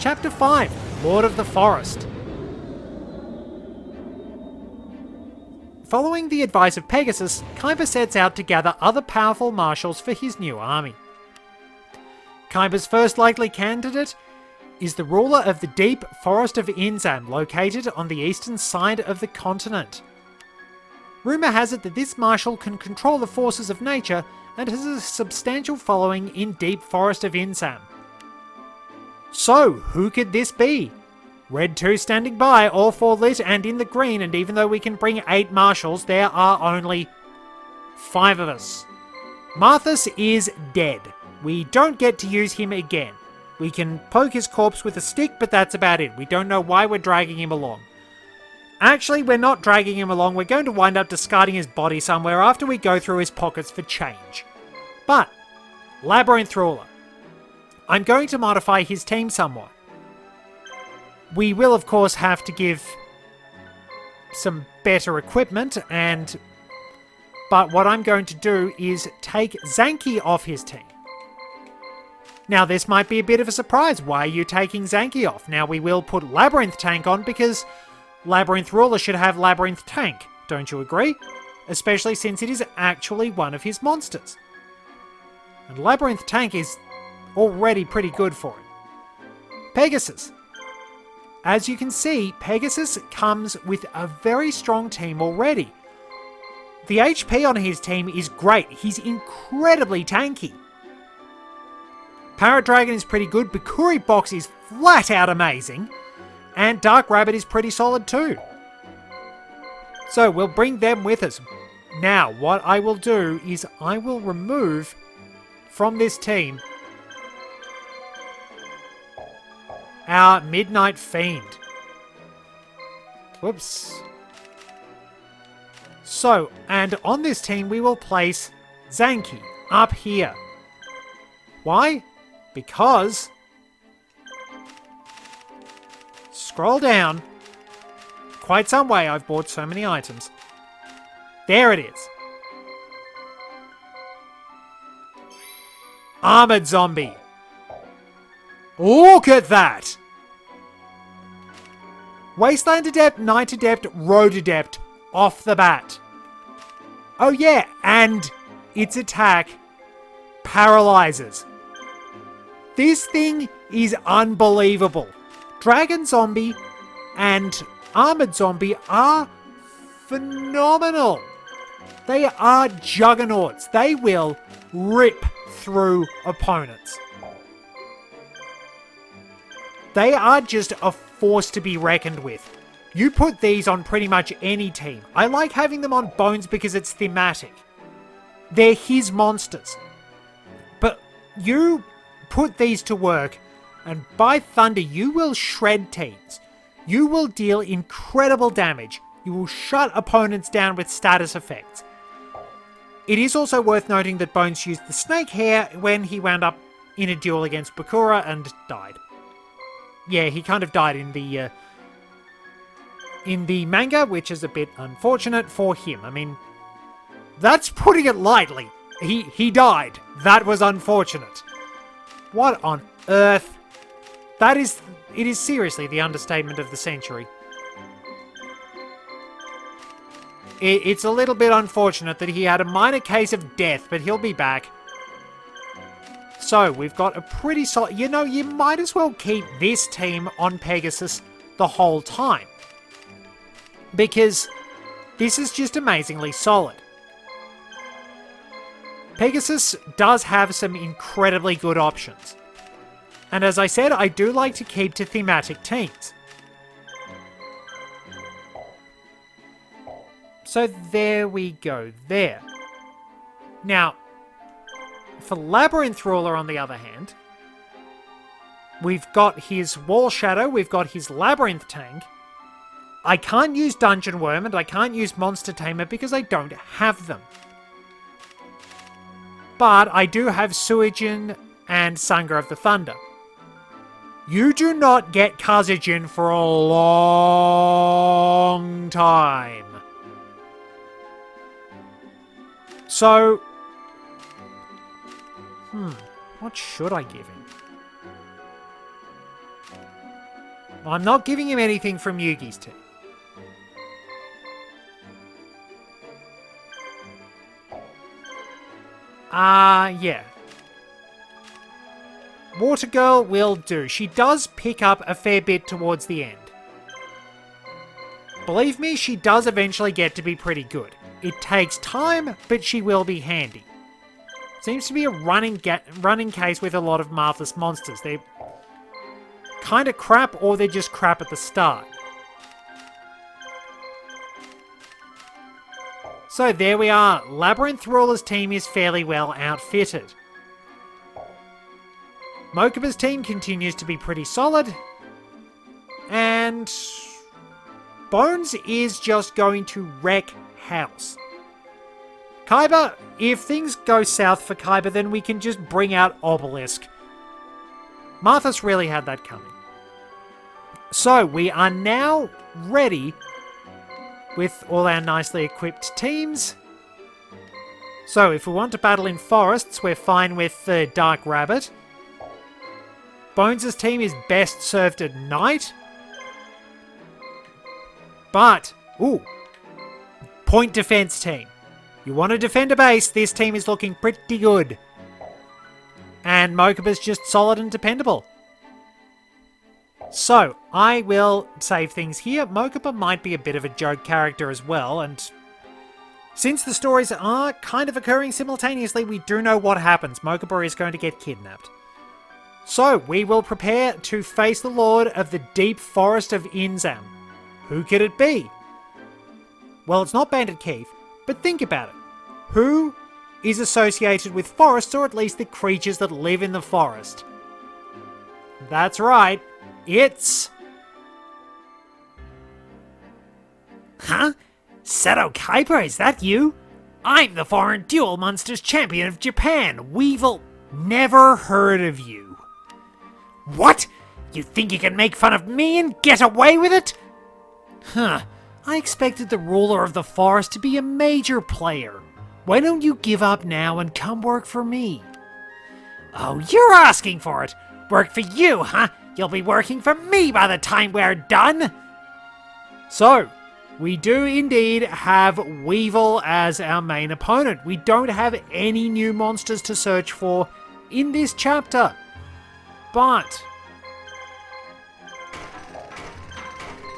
Chapter 5, Lord of the Forest. Following the advice of Pegasus, Kaiba sets out to gather other powerful marshals for his new army. Kaiba's first likely candidate is the ruler of the deep Forest of Inzam, located on the eastern side of the continent. Rumour has it that this marshal can control the forces of nature and has a substantial following in deep Forest of Inzam. So, who could this be? Red 2 standing by, all 4 lit and in the green, and even though we can bring 8 marshals, there are only 5 of us. Marthas is dead. We don't get to use him again. We can poke his corpse with a stick, but that's about it. We don't know why we're dragging him along. Actually, we're not dragging him along. We're going to wind up discarding his body somewhere after we go through his pockets for change. But, Labyrinth Ruler. I'm going to modify his team somewhat. We will, of course, have to give some better equipment, but what I'm going to do is take Zanki off his team. Now, this might be a bit of a surprise. Why are you taking Zanki off? Now, we will put Labyrinth Tank on because Labyrinth Ruler should have Labyrinth Tank. Don't you agree? Especially since it is actually one of his monsters. And Labyrinth Tank is already pretty good for him. Pegasus. As you can see, Pegasus comes with a very strong team already. The HP on his team is great. He's incredibly tanky. Parrot Dragon is pretty good, Bakuri Box is flat out amazing, and Dark Rabbit is pretty solid too. So we'll bring them with us. Now, what I will do is I will remove from this team our Midnight Fiend. Whoops. So, and on this team we will place Zanki up here. Why? Because, scroll down, quite some way. I've bought so many items. There it is. Armored Zombie. Look at that! Wasteland Adept, Night Adept, Road Adept, off the bat. Oh yeah, and its attack paralyzes. This thing is unbelievable. Dragon Zombie and Armored Zombie are phenomenal. They are juggernauts. They will rip through opponents. They are just a force to be reckoned with. You put these on pretty much any team. I like having them on Bones because it's thematic. They're his monsters. But you put these to work, and by thunder, you will shred teams. You will deal incredible damage. You will shut opponents down with status effects. It is also worth noting that Bones used the snake hair when he wound up in a duel against Bakura and died. Yeah, he kind of died in the manga, which is a bit unfortunate for him. I mean, that's putting it lightly. He died. That was unfortunate. What on earth? It is seriously the understatement of the century. It's a little bit unfortunate that he had a minor case of death, but he'll be back. So, we've got a pretty solid... You know, you might as well keep this team on Pegasus the whole time. Because this is just amazingly solid. Pegasus does have some incredibly good options. And as I said, I do like to keep to thematic teams. So there we go there. Now, for Labyrinth Ruler, on the other hand, we've got his Wall Shadow, we've got his Labyrinth Tank. I can't use Dungeon Worm and I can't use Monster Tamer because I don't have them. But I do have Suijin and Sangha of the Thunder. You do not get Kazejin for a long time. So, what should I give him? I'm not giving him anything from Yugi's team. Yeah. Water Girl will do. She does pick up a fair bit towards the end. Believe me, she does eventually get to be pretty good. It takes time, but she will be handy. Seems to be a running case with a lot of Martha's monsters. They're kind of crap, or they're just crap at the start. So there we are. Labyrinth Ruler's team is fairly well outfitted. Mokuba's team continues to be pretty solid. And Bones is just going to wreck house. Kaiba, if things go south for Kaiba, then we can just bring out Obelisk. Marthas really had that coming. So we are now ready with all our nicely equipped teams. So if we want to battle in forests, we're fine with the Dark Rabbit. Bones' team is best served at night. But, point defense team. You want to defend a base, this team is looking pretty good. And Mokuba's just solid and dependable. So, I will save things here. Mokuba might be a bit of a joke character as well, and since the stories are kind of occurring simultaneously, we do know what happens. Mokuba is going to get kidnapped. So, we will prepare to face the Lord of the Deep Forest of Inzam. Who could it be? Well, it's not Bandit Keith, but think about it. Who is associated with forests, or at least the creatures that live in the forest? That's right, it's... Huh? Seto Kaiba, is that you? I'm the foreign duel monsters champion of Japan, Weevil. Never heard of you. What? You think you can make fun of me and get away with it? Huh. I expected the ruler of the forest to be a major player. Why don't you give up now and come work for me? Oh, you're asking for it. Work for you, huh? You'll be working for me by the time we're done. So, we do indeed have Weevil as our main opponent. We don't have any new monsters to search for in this chapter. But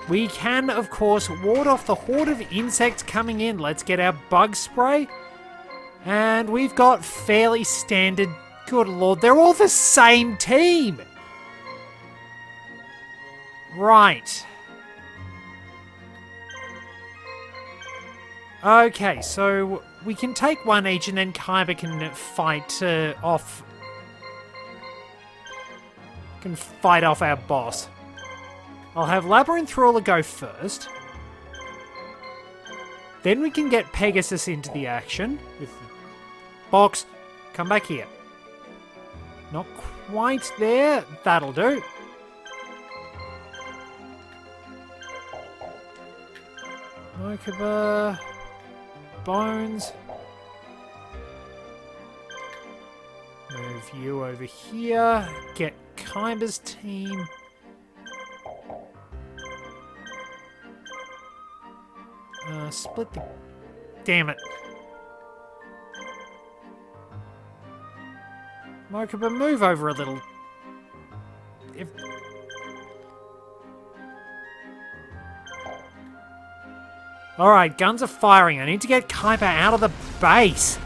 we can, of course, ward off the horde of insects coming in. Let's get our bug spray. And we've got fairly standard... Good lord, they're all the same team! Right. Okay, so we can take one each and then Kaiba can fight off... Can fight off our boss. I'll have Labyrinth Ruler go first. Then we can get Pegasus into the action. With the box, come back here. Not quite there. That'll do. Mokuba. Bones. Move you over here. Get Kaiba's team. Split the... Damn it. Mokuba, move over a little. If... Alright, guns are firing. I need to get Kaiba out of the base.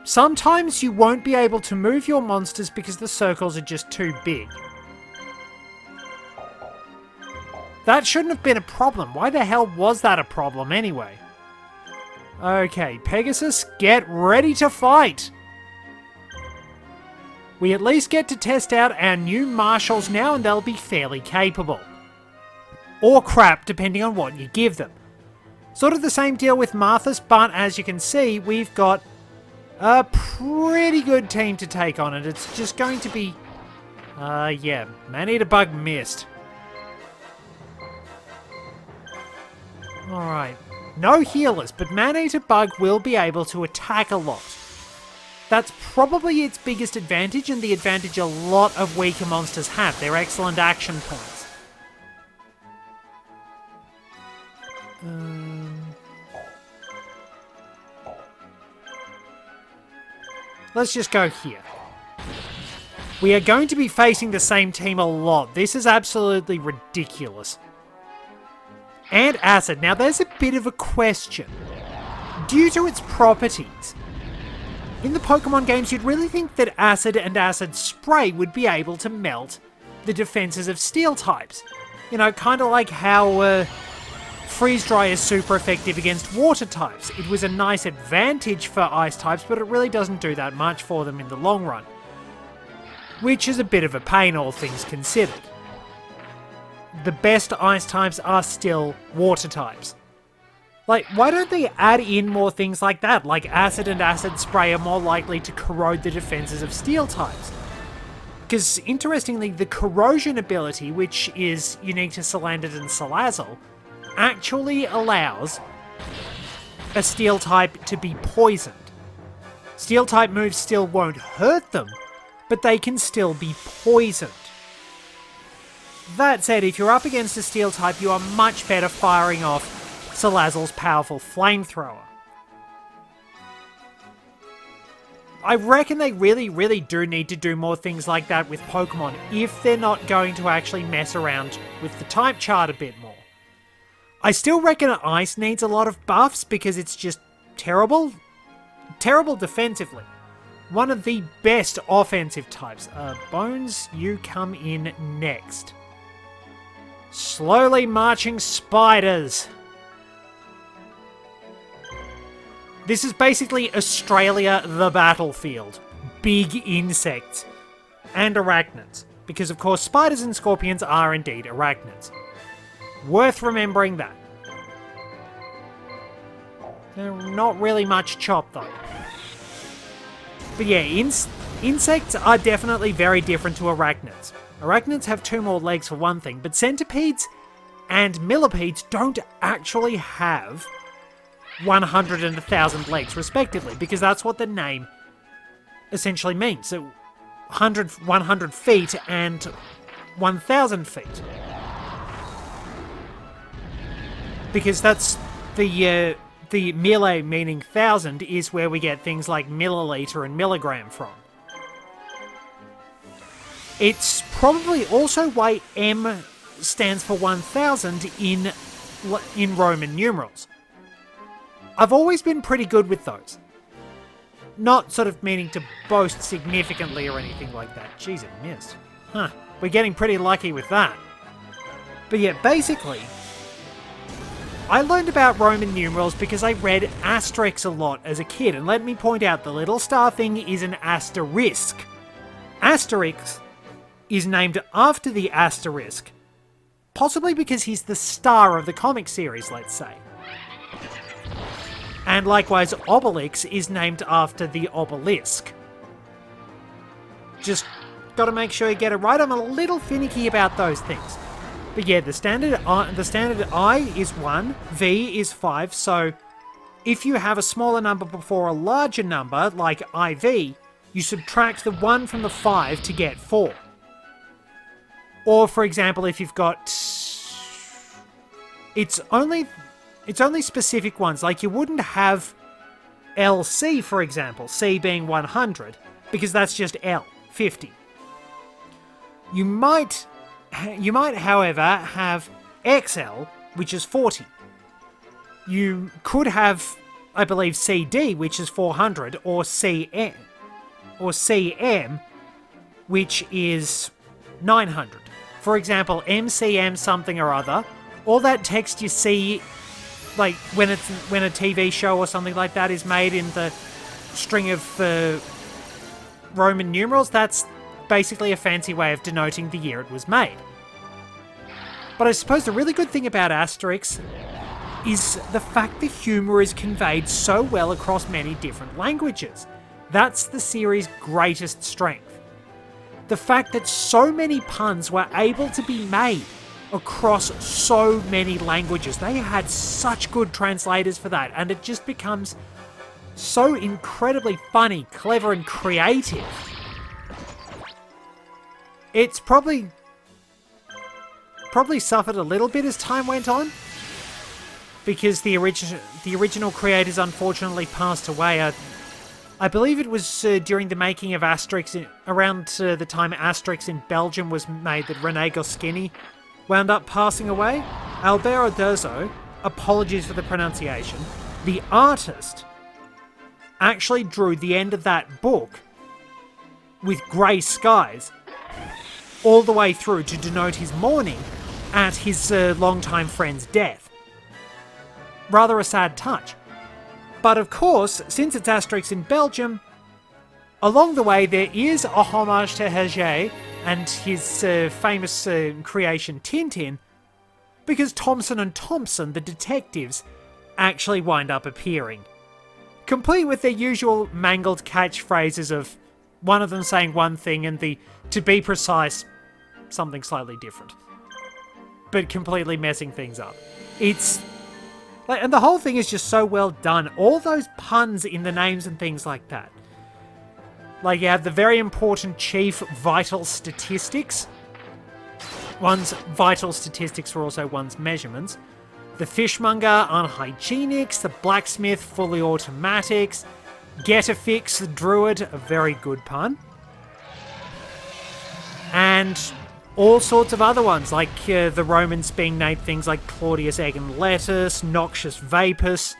Sometimes you won't be able to move your monsters because the circles are just too big. That shouldn't have been a problem. Why the hell was that a problem anyway? Okay, Pegasus, get ready to fight! We at least get to test out our new marshals now, and they'll be fairly capable. Or crap, depending on what you give them. Sort of the same deal with Marthas, but as you can see, we've got a pretty good team to take on it. It's just going to be... yeah, Man-Eater Bug missed. Alright, no healers, but Man-Eater Bug will be able to attack a lot. That's probably its biggest advantage, and the advantage a lot of weaker monsters have. They're excellent action points. Let's just go here. We are going to be facing the same team a lot. This is absolutely ridiculous. And Acid. Now, there's a bit of a question. Due to its properties, in the Pokemon games, you'd really think that Acid and Acid Spray would be able to melt the defenses of Steel types. You know, kind of like how Freeze Dry is super effective against Water types. It was a nice advantage for Ice types, but it really doesn't do that much for them in the long run. Which is a bit of a pain, all things considered. The best Ice types are still Water types. Like, why don't they add in more things like that? Like Acid and Acid Spray are more likely to corrode the defenses of Steel types. Because, interestingly, the Corrosion ability, which is unique to Salandit and Salazzle, actually allows a Steel type to be poisoned. Steel type moves still won't hurt them, but they can still be poisoned. That said, if you're up against a Steel type, you are much better firing off Salazzle's powerful Flamethrower. I reckon they really do need to do more things like that with Pokemon if they're not going to actually mess around with the type chart a bit more. I still reckon Ice needs a lot of buffs because it's just terrible. Terrible defensively. One of the best offensive types. Bones, you come in next. Slowly marching spiders. This is basically Australia, the battlefield. Big insects. And arachnids. Because of course spiders and scorpions are indeed arachnids. Worth remembering that. Not really much chop though. But yeah, insects are definitely very different to arachnids. Arachnids have 2 more legs for one thing, but centipedes and millipedes don't actually have 100 and 1,000 legs respectively, because that's what the name essentially means. So 100 feet and 1,000 feet. Because that's the mille meaning 1,000 is where we get things like milliliter and milligram from. It's probably also why M stands for 1,000 in Roman numerals. I've always been pretty good with those. Not sort of meaning to boast significantly or anything like that. Jeez, it missed. Huh, we're getting pretty lucky with that. But yeah, basically, I learned about Roman numerals because I read Asterix a lot as a kid, and let me point out, the little star thing is an asterisk. Asterix is named after the asterisk, possibly because he's the star of the comic series, let's say. And likewise, Obelix is named after the obelisk. Just gotta make sure you get it right. I'm a little finicky about those things. But yeah, the standard I is 1, V is 5, so if you have a smaller number before a larger number, like IV, you subtract the 1 from the 5 to get 4. Or, for example, if you've got... It's only specific ones, like you wouldn't have LC, for example, C being 100, because that's just L, 50. You might, however, have XL, which is 40. You could have, I believe, CD, which is 400, or CM, which is 900. For example, MCM something or other, all that text you see, like when a TV show or something like that is made in the string of Roman numerals, that's basically a fancy way of denoting the year it was made. But I suppose the really good thing about Asterix is the fact the humour is conveyed so well across many different languages. That's the series' greatest strength. The fact that so many puns were able to be made across so many languages. They had such good translators for that, and it just becomes so incredibly funny, clever, and creative. It's probably suffered a little bit as time went on, because the original creators unfortunately passed away. I believe it was during the making of Asterix, around the time Asterix in Belgium was made, that René Goscinny wound up passing away. Alberto Derzo, apologies for the pronunciation, the artist, actually drew the end of that book with grey skies all the way through to denote his mourning at his longtime friend's death. Rather a sad touch. But of course, since it's Asterix in Belgium, along the way there is a homage to Hergé and his famous creation Tintin, because Thomson and Thompson, the detectives, actually wind up appearing. Complete with their usual mangled catchphrases of one of them saying one thing and the, to be precise, something slightly different. But completely messing things up. And the whole thing is just so well done. All those puns in the names and things like that. Like you have the very important chief vital statistics. One's vital statistics are also one's measurements. The fishmonger, unhygienics. The blacksmith, fully automatics. Get a fix, the druid, a very good pun. And all sorts of other ones, like the Romans being named things like Claudius Egg and Lettuce, Noxious Vapus,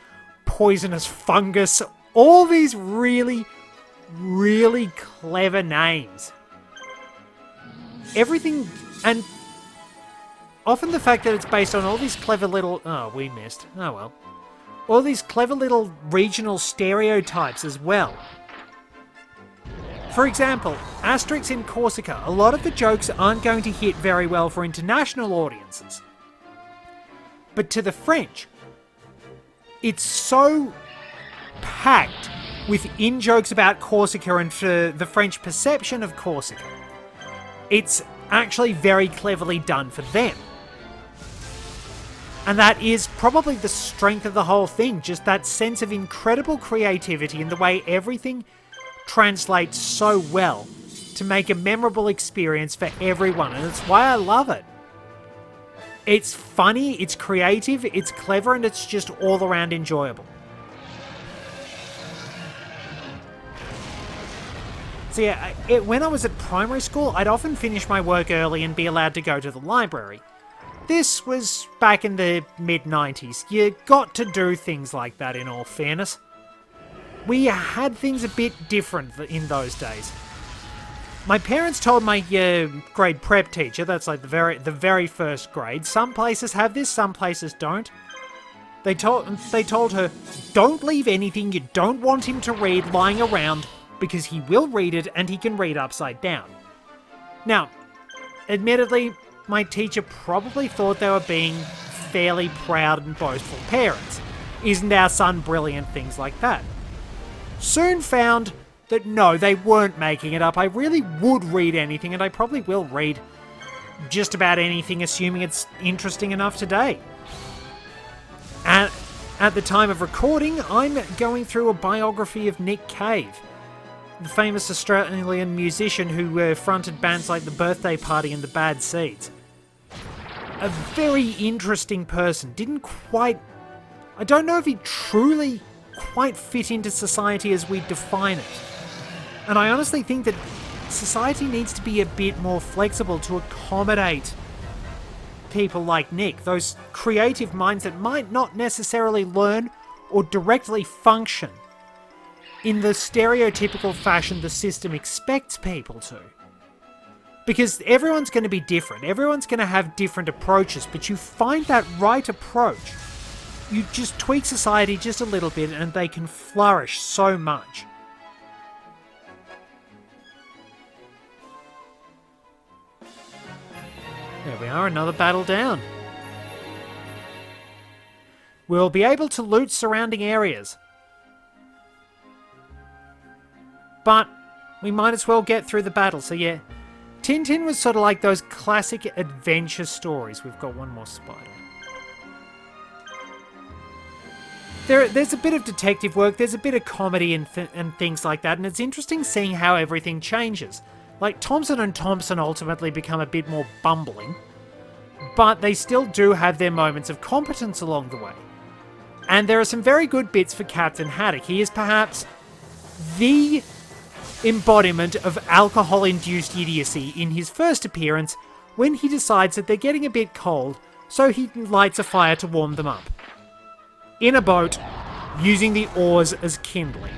Poisonous Fungus. All these really, really clever names. Everything, and often the fact that it's based on all these clever little... Oh, we missed. Oh well. All these clever little regional stereotypes as well. For example, Asterix in Corsica, a lot of the jokes aren't going to hit very well for international audiences. But to the French, it's so packed with in-jokes about Corsica and for the French perception of Corsica. It's actually very cleverly done for them. And that is probably the strength of the whole thing, just that sense of incredible creativity in the way everything translates so well to make a memorable experience for everyone, and it's why I love it. It's funny, it's creative, it's clever, and it's just all around enjoyable. So yeah, when I was at primary school, I'd often finish my work early and be allowed to go to the library. This was back in the mid-90s. You got to do things like that, in all fairness. We had things a bit different in those days. My parents told my grade prep teacher, that's like the very first grade, some places have this, some places don't. They told her, don't leave anything you don't want him to read lying around, because he will read it and he can read upside down. Now, admittedly, my teacher probably thought they were being fairly proud and boastful parents. Isn't our son brilliant? Things like that. Soon found that no, they weren't making it up. I really would read anything, and I probably will read just about anything, assuming it's interesting enough today. At the time of recording, I'm going through a biography of Nick Cave, the famous Australian musician who fronted bands like The Birthday Party and The Bad Seeds. A very interesting person. I don't know if he truly quite fit into society as we define it. And I honestly think that society needs to be a bit more flexible to accommodate people like Nick, those creative minds that might not necessarily learn or directly function in the stereotypical fashion the system expects people to. Because everyone's going to be different, everyone's going to have different approaches, but you find that right approach, you just tweak society just a little bit and they can flourish so much. There we are, another battle down. We'll be able to loot surrounding areas. But we might as well get through the battle, so yeah. Tintin was sort of like those classic adventure stories. We've got one more spider. there's a bit of detective work, there's a bit of comedy and things like that, and it's interesting seeing how everything changes. Like, Thompson and Thompson ultimately become a bit more bumbling, but they still do have their moments of competence along the way. And there are some very good bits for Captain Haddock. He is perhaps the embodiment of alcohol-induced idiocy in his first appearance, when he decides that they're getting a bit cold, so he lights a fire to warm them up. In a boat, using the oars as kindling.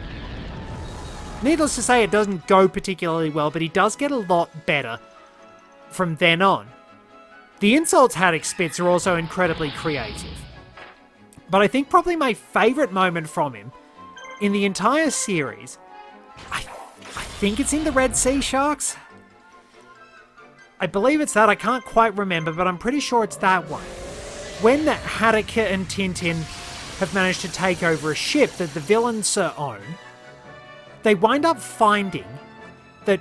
Needless to say, it doesn't go particularly well, but he does get a lot better from then on. The insults Haddock spits are also incredibly creative. But I think probably my favourite moment from him in the entire series, I think it's in the Red Sea Sharks? I believe it's that, I can't quite remember, but I'm pretty sure it's that one. When Haddock and Tintin have managed to take over a ship that the villains own, they wind up finding that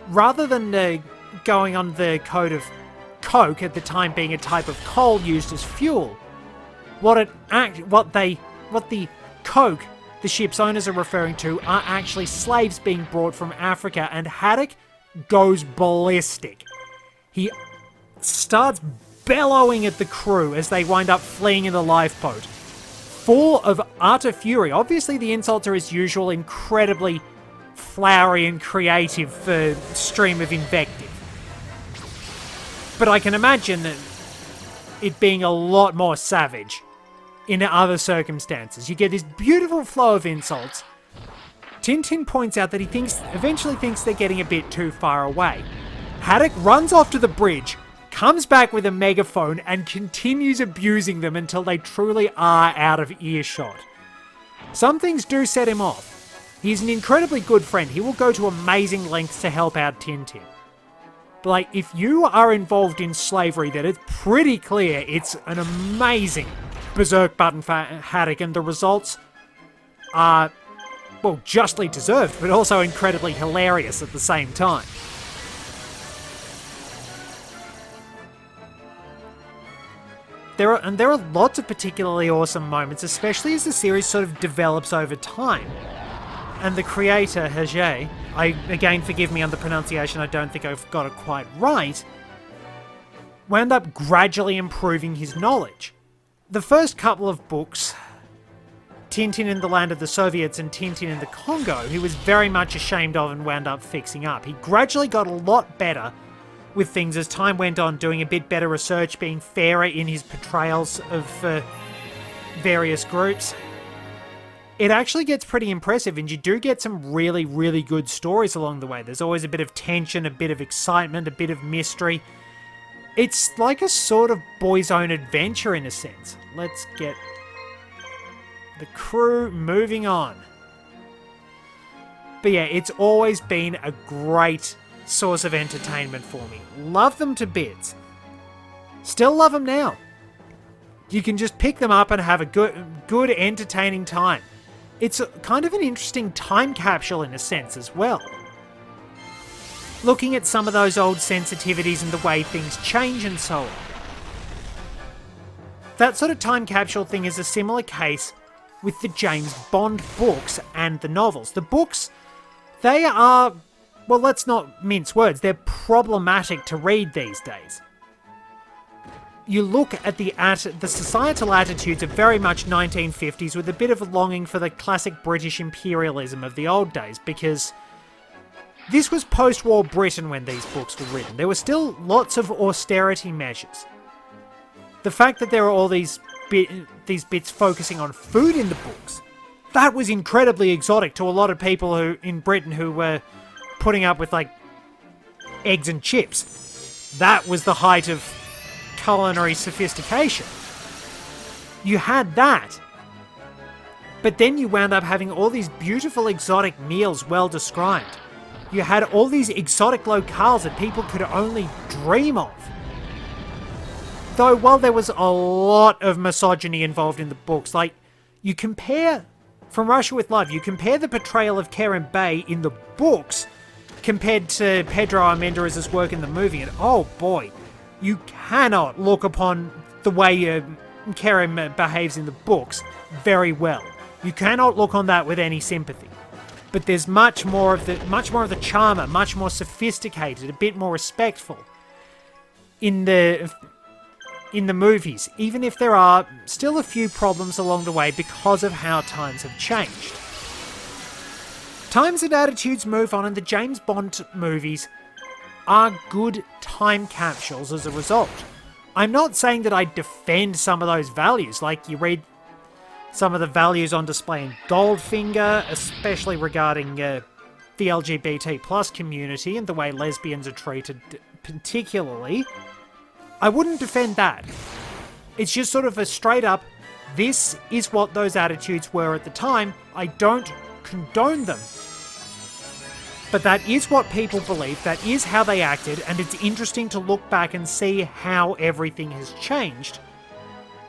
rather than going on the code of coke, at the time being a type of coal used as fuel, what the coke the ship's owners are referring to are actually slaves being brought from Africa, and Haddock goes ballistic. He starts bellowing at the crew as they wind up fleeing in the lifeboat, full of utter fury. Obviously, the insults are his usual incredibly flowery and creative stream of invective. But I can imagine it being a lot more savage in other circumstances. You get this beautiful flow of insults. Tintin points out that he eventually thinks they're getting a bit too far away. Haddock runs off to the bridge, comes back with a megaphone, and continues abusing them until they truly are out of earshot. Some things do set him off. He's an incredibly good friend. He will go to amazing lengths to help out Tintin. But like, if you are involved in slavery, then it's pretty clear it's an amazing berserk button for Haddock, and the results are, well, justly deserved, but also incredibly hilarious at the same time. There are lots of particularly awesome moments, especially as the series sort of develops over time. And the creator, Hergé, again, forgive me on the pronunciation, I don't think I've got it quite right, wound up gradually improving his knowledge. The first couple of books, Tintin in the Land of the Soviets and Tintin in the Congo, he was very much ashamed of and wound up fixing up. He gradually got a lot better with things as time went on, doing a bit better research, being fairer in his portrayals of various groups. It actually gets pretty impressive, and you do get some really, really good stories along the way. There's always a bit of tension, a bit of excitement, a bit of mystery. It's like a sort of boy's own adventure in a sense. Let's get the crew moving on. But yeah, it's always been a great source of entertainment for me. Love them to bits. Still love them now. You can just pick them up and have a good entertaining time. It's kind of an interesting time capsule in a sense as well. Looking at some of those old sensitivities and the way things change and so on. That sort of time capsule thing is a similar case with the James Bond books and the novels. The books, they are, well, let's not mince words, they're problematic to read these days. You look at the societal attitudes of very much 1950s with a bit of a longing for the classic British imperialism of the old days, because this was post-war Britain when these books were written. There were still lots of austerity measures. The fact that there are all these bits focusing on food in the books, that was incredibly exotic to a lot of people in Britain who were putting up with, like, eggs and chips. That was the height of culinary sophistication. You had that. But then you wound up having all these beautiful exotic meals well described. You had all these exotic locales that people could only dream of. Though, while there was a lot of misogyny involved in the books, like, you compare, from Russia with Love, you compare the portrayal of Karen Bay in the books compared to Pedro Armendariz' work in the movie, and oh boy, you cannot look upon the way Karen behaves in the books very well. You cannot look on that with any sympathy. But there's much more of the charmer, much more sophisticated, a bit more respectful in the movies, even if there are still a few problems along the way because of how times have changed. Times and attitudes move on, and the James Bond movies are good time capsules as a result. I'm not saying that I defend some of those values, like you read some of the values on display in Goldfinger, especially regarding the LGBT plus community and the way lesbians are treated particularly. I wouldn't defend that. It's just sort of a straight up, this is what those attitudes were at the time. I don't condone them. But that is what people believe, that is how they acted, and it's interesting to look back and see how everything has changed,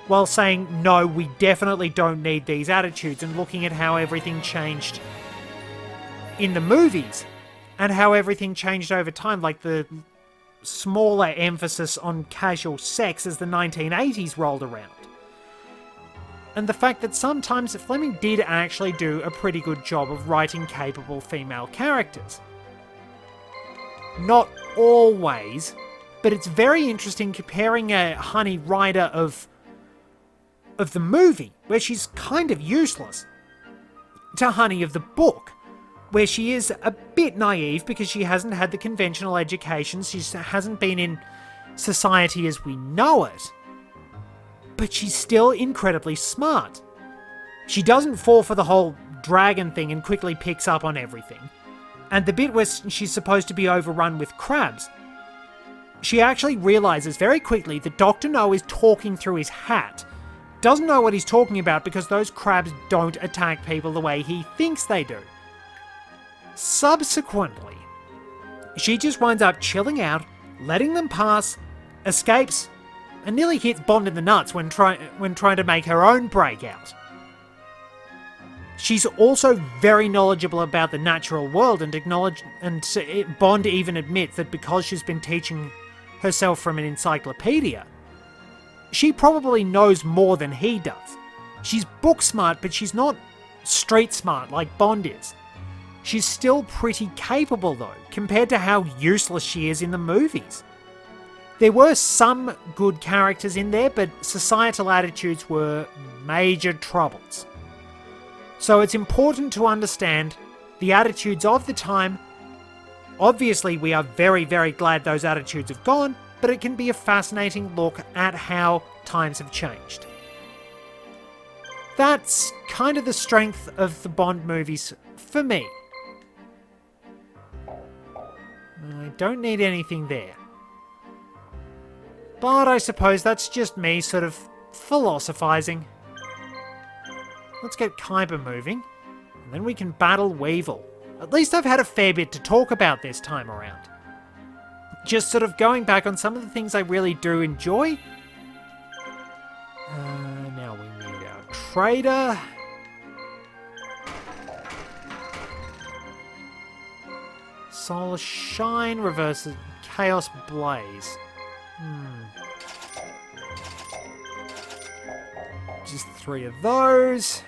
while saying, no, we definitely don't need these attitudes, and looking at how everything changed in the movies, and how everything changed over time, like the smaller emphasis on casual sex as the 1980s rolled around. And the fact that sometimes Fleming did actually do a pretty good job of writing capable female characters. Not always, but it's very interesting comparing a Honey Rider of the movie, where she's kind of useless, to Honey of the book, where she is a bit naive because she hasn't had the conventional education, she hasn't been in society as we know it, but she's still incredibly smart. She doesn't fall for the whole dragon thing and quickly picks up on everything. And the bit where she's supposed to be overrun with crabs, she actually realizes very quickly that Dr. No is talking through his hat. Doesn't know what he's talking about because those crabs don't attack people the way he thinks they do. Subsequently, she just winds up chilling out, letting them pass, escapes, and nearly hits Bond in the nuts when trying to make her own breakout. She's also very knowledgeable about the natural world, and Bond even admits that because she's been teaching herself from an encyclopedia, she probably knows more than he does. She's book smart, but she's not street smart like Bond is. She's still pretty capable though, compared to how useless she is in the movies. There were some good characters in there, but societal attitudes were major troubles. So it's important to understand the attitudes of the time. Obviously, we are very, very glad those attitudes have gone, but it can be a fascinating look at how times have changed. That's kind of the strength of the Bond movies for me. I don't need anything there. But I suppose that's just me sort of philosophizing. Let's get Kyber moving, and then we can battle Weevil. At least I've had a fair bit to talk about this time around. Just sort of going back on some of the things I really do enjoy. Now we need our trader. Solar Shine reverses Chaos Blaze. Just 3 of those.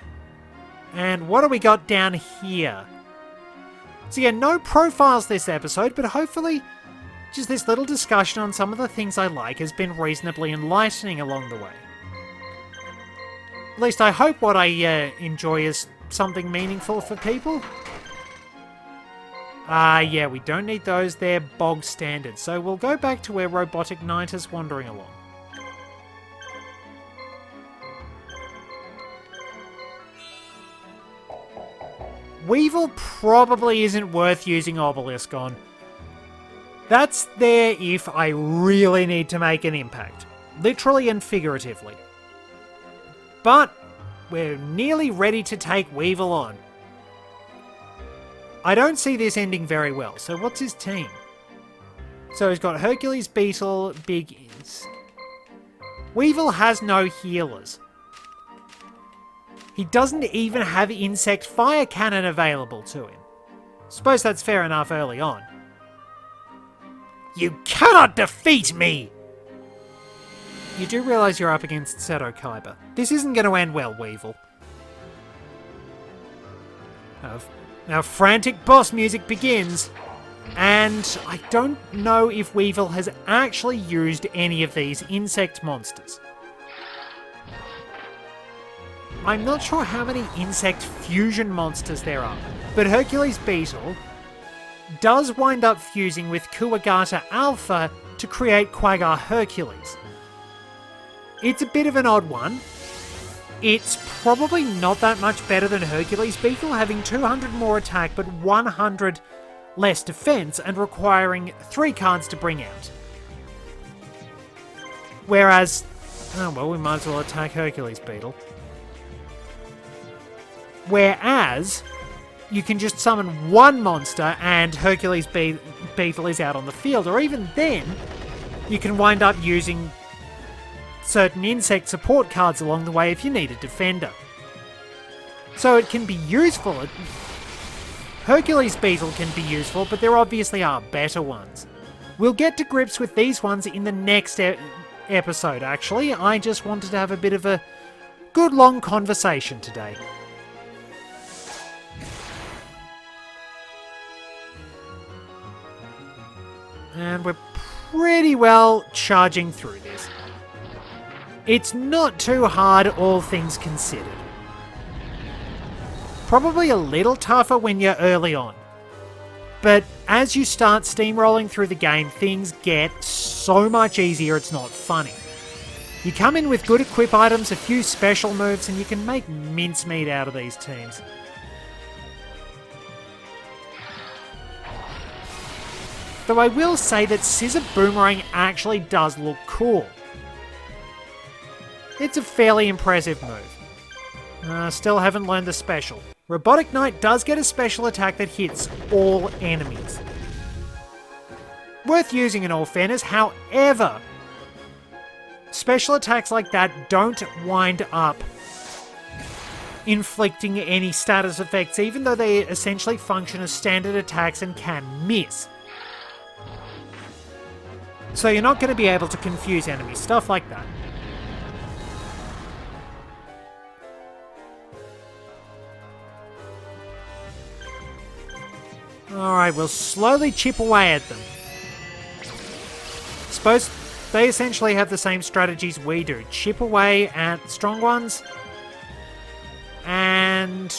And what do we got down here? So yeah, no profiles this episode, but hopefully just this little discussion on some of the things I like has been reasonably enlightening along the way. At least I hope what I enjoy is something meaningful for people. Yeah, we don't need those. They're bog standard. So we'll go back to where Robotic Knight is wandering along. Weevil probably isn't worth using Obelisk on. That's there if I really need to make an impact. Literally and figuratively. But we're nearly ready to take Weevil on. I don't see this ending very well, so what's his team? So he's got Hercules, Beetle, Big Ins. Weevil has no healers. He doesn't even have Insect Fire Cannon available to him. Suppose that's fair enough early on. You cannot defeat me! You do realise you're up against Seto Kaiba. This isn't going to end well, Weevil. Our frantic boss music begins, and I don't know if Weevil has actually used any of these insect monsters. I'm not sure how many insect fusion monsters there are, but Hercules Beetle does wind up fusing with Kuwagata Alpha to create Quaggar Hercules. It's a bit of an odd one. It's probably not that much better than Hercules Beetle, having 200 more attack but 100 less defense and requiring 3 cards to bring out. Whereas, oh well, we might as well attack Hercules Beetle. Whereas, you can just summon one monster and Hercules Beetle is out on the field, or even then, you can wind up using certain insect support cards along the way if you need a defender. So it can be useful. Hercules Beetle can be useful, but there obviously are better ones. We'll get to grips with these ones in the next episode, actually. I just wanted to have a bit of a good long conversation today. And we're pretty well charging through this. It's not too hard, all things considered. Probably a little tougher when you're early on. But as you start steamrolling through the game, things get so much easier it's not funny. You come in with good equip items, a few special moves, and you can make mincemeat out of these teams. Though I will say that Scissor Boomerang actually does look cool. It's a fairly impressive move. Still haven't learned the special. Robotic Knight does get a special attack that hits all enemies. Worth using in all fairness, however, special attacks like that don't wind up inflicting any status effects, even though they essentially function as standard attacks and can miss. So you're not going to be able to confuse enemies, stuff like that. Alright, we'll slowly chip away at them. Suppose they essentially have the same strategies we do. Chip away at strong ones. And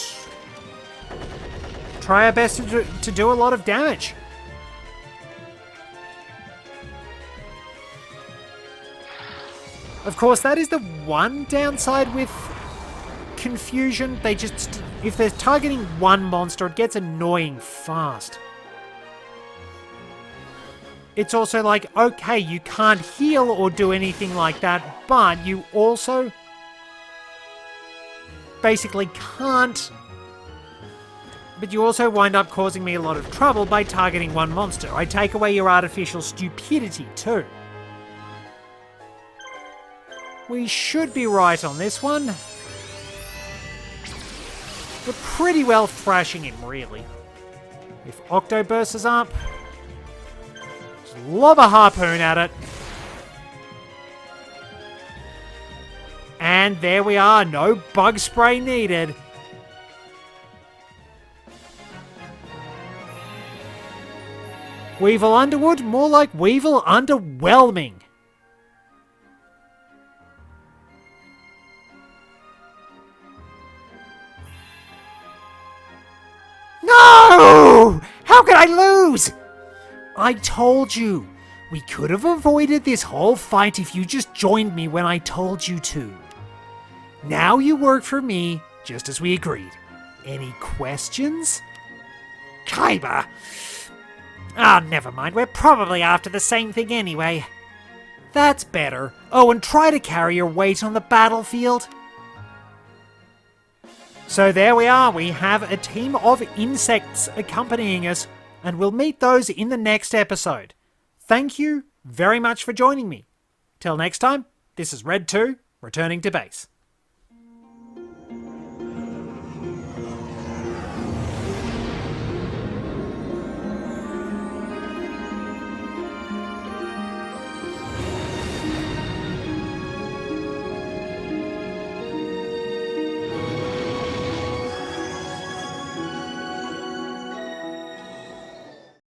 try our best to do a lot of damage. Of course, that is the one downside with confusion. They just, if they're targeting one monster, it gets annoying fast. It's also like, okay, you can't heal or do anything like that, but you also basically can't. But you also wind up causing me a lot of trouble by targeting one monster. I take away your artificial stupidity too. We should be right on this one. We're pretty well thrashing him, really. If Octoburst is up, just lob a harpoon at it. And there we are, no bug spray needed. Weevil Underwood, more like Weevil Underwhelming. No! How could I lose? I told you. We could have avoided this whole fight if you just joined me when I told you to. Now you work for me, just as we agreed. Any questions? Kaiba! Ah, never mind. We're probably after the same thing anyway. That's better. Oh, and try to carry your weight on the battlefield. So there we are, we have a team of insects accompanying us, and we'll meet those in the next episode. Thank you very much for joining me. Till next time, this is Red 2, returning to base.